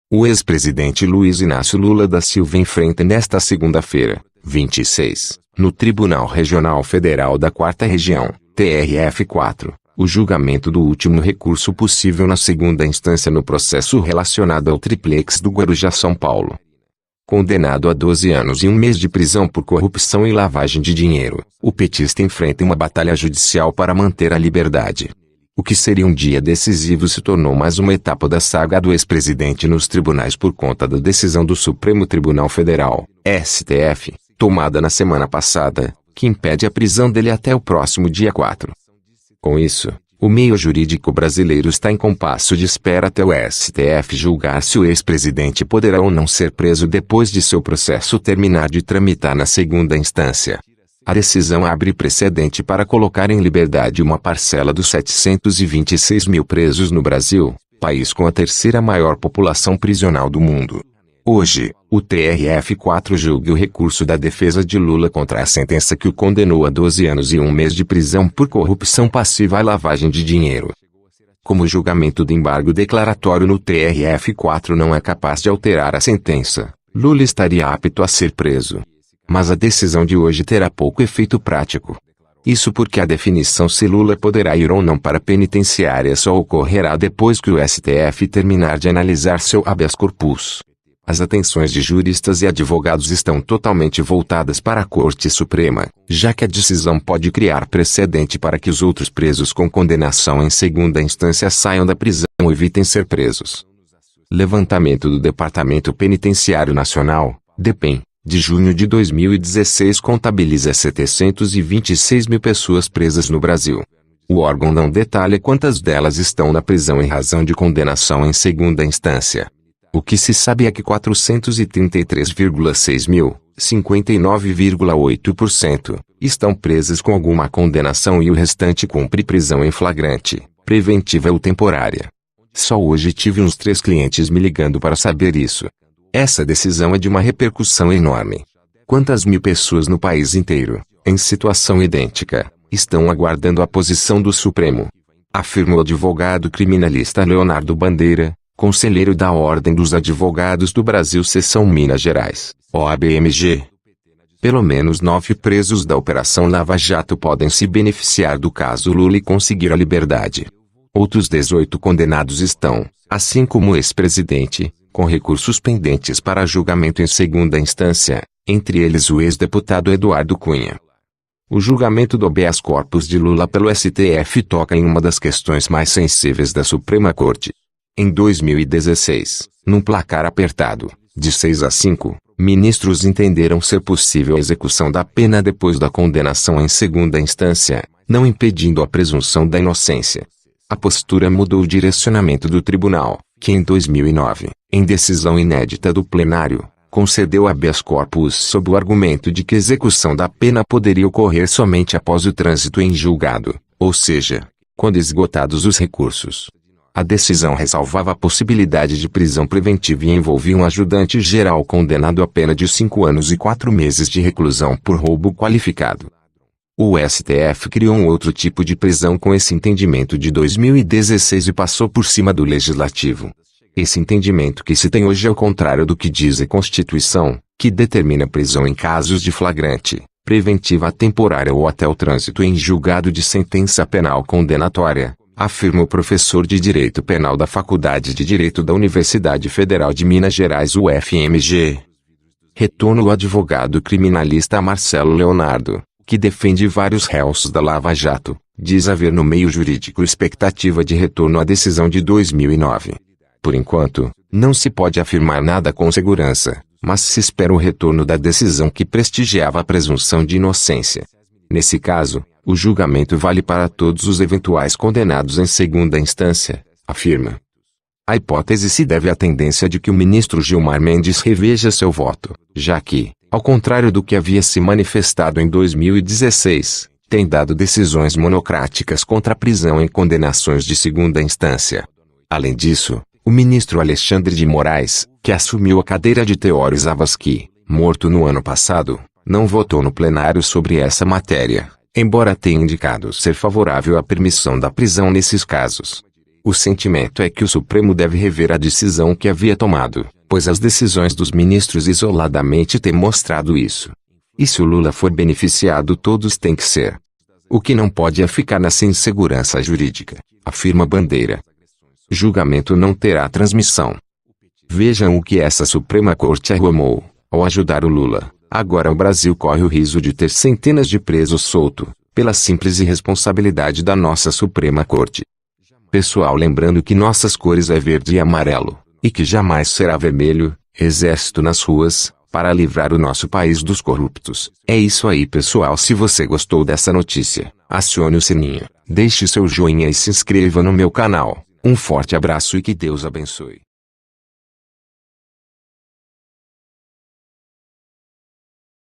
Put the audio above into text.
O ex-presidente Luiz Inácio Lula da Silva enfrenta nesta segunda-feira, 26, no Tribunal Regional Federal da 4ª Região, TRF4, o julgamento do último recurso possível na segunda instância no processo relacionado ao triplex do Guarujá, São Paulo. Condenado a 12 anos e 1 mês de prisão por corrupção e lavagem de dinheiro, o petista enfrenta uma batalha judicial para manter a liberdade. O que seria um dia decisivo se tornou mais uma etapa da saga do ex-presidente nos tribunais por conta da decisão do Supremo Tribunal Federal, STF, tomada na semana passada, que impede a prisão dele até o próximo dia 4. Com isso, o meio jurídico brasileiro está em compasso de espera até o STF julgar se o ex-presidente poderá ou não ser preso depois de seu processo terminar de tramitar na segunda instância. A decisão abre precedente para colocar em liberdade uma parcela dos 726 mil presos no Brasil, país com a terceira maior população prisional do mundo. Hoje, o TRF4 julga o recurso da defesa de Lula contra a sentença que o condenou a 12 anos e 1 mês de prisão por corrupção passiva e lavagem de dinheiro. Como o julgamento do embargo declaratório no TRF4 não é capaz de alterar a sentença, Lula estaria apto a ser preso. Mas a decisão de hoje terá pouco efeito prático. Isso porque a definição se Lula poderá ir ou não para a penitenciária só ocorrerá depois que o STF terminar de analisar seu habeas corpus. As atenções de juristas e advogados estão totalmente voltadas para a Corte Suprema, já que a decisão pode criar precedente para que os outros presos com condenação em segunda instância saiam da prisão ou evitem ser presos. Levantamento do Departamento Penitenciário Nacional, DEPEN, de junho de 2016 contabiliza 726 mil pessoas presas no Brasil. O órgão não detalha quantas delas estão na prisão em razão de condenação em segunda instância. O que se sabe é que 433,6 mil, 59,8%, estão presas com alguma condenação e o restante cumpre prisão em flagrante, preventiva ou temporária. Só hoje tive uns 3 clientes me ligando para saber isso. Essa decisão é de uma repercussão enorme. Quantas mil pessoas no país inteiro, em situação idêntica, estão aguardando a posição do Supremo? Afirma o advogado criminalista Leonardo Bandeira, conselheiro da Ordem dos Advogados do Brasil Seção Minas Gerais, OAB-MG. Pelo menos 9 presos da Operação Lava Jato podem se beneficiar do caso Lula e conseguir a liberdade. Outros 18 condenados estão, assim como o ex-presidente, com recursos pendentes para julgamento em segunda instância, entre eles o ex-deputado Eduardo Cunha. O julgamento do habeas corpus de Lula pelo STF toca em uma das questões mais sensíveis da Suprema Corte. Em 2016, num placar apertado, de 6-5, ministros entenderam ser possível a execução da pena depois da condenação em segunda instância, não impedindo a presunção da inocência. A postura mudou o direcionamento do tribunal, que em 2009, em decisão inédita do plenário, concedeu habeas corpus sob o argumento de que a execução da pena poderia ocorrer somente após o trânsito em julgado, ou seja, quando esgotados os recursos. A decisão ressalvava a possibilidade de prisão preventiva e envolvia um ajudante geral condenado a pena de 5 anos e 4 meses de reclusão por roubo qualificado. O STF criou um outro tipo de prisão com esse entendimento de 2016 e passou por cima do Legislativo. Esse entendimento que se tem hoje é o contrário do que diz a Constituição, que determina prisão em casos de flagrante, preventiva temporária ou até o trânsito em julgado de sentença penal condenatória, afirma o professor de Direito Penal da Faculdade de Direito da Universidade Federal de Minas Gerais UFMG. Retorno o advogado criminalista Marcelo Leonardo, que defende vários réus da Lava Jato, diz haver no meio jurídico expectativa de retorno à decisão de 2009. Por enquanto, não se pode afirmar nada com segurança, mas se espera o retorno da decisão que prestigiava a presunção de inocência. Nesse caso, o julgamento vale para todos os eventuais condenados em segunda instância, afirma. A hipótese se deve à tendência de que o ministro Gilmar Mendes reveja seu voto, já que, ao contrário do que havia se manifestado em 2016, tem dado decisões monocráticas contra a prisão em condenações de segunda instância. Além disso, o ministro Alexandre de Moraes, que assumiu a cadeira de Teório Zavascki, morto no ano passado, não votou no plenário sobre essa matéria, embora tenha indicado ser favorável à permissão da prisão nesses casos. O sentimento é que o Supremo deve rever a decisão que havia tomado, pois as decisões dos ministros isoladamente têm mostrado isso. E se o Lula for beneficiado, todos têm que ser. O que não pode é ficar nessa insegurança jurídica, afirma Bandeira. Julgamento não terá transmissão. Vejam o que essa Suprema Corte arrumou, ao ajudar o Lula. Agora o Brasil corre o risco de ter centenas de presos soltos, pela simples irresponsabilidade da nossa Suprema Corte. Pessoal, lembrando que nossas cores é verde e amarelo, e que jamais será vermelho, exército nas ruas, para livrar o nosso país dos corruptos. É isso aí, pessoal. Se você gostou dessa notícia, acione o sininho, deixe seu joinha e se inscreva no meu canal. Um forte abraço e que Deus abençoe.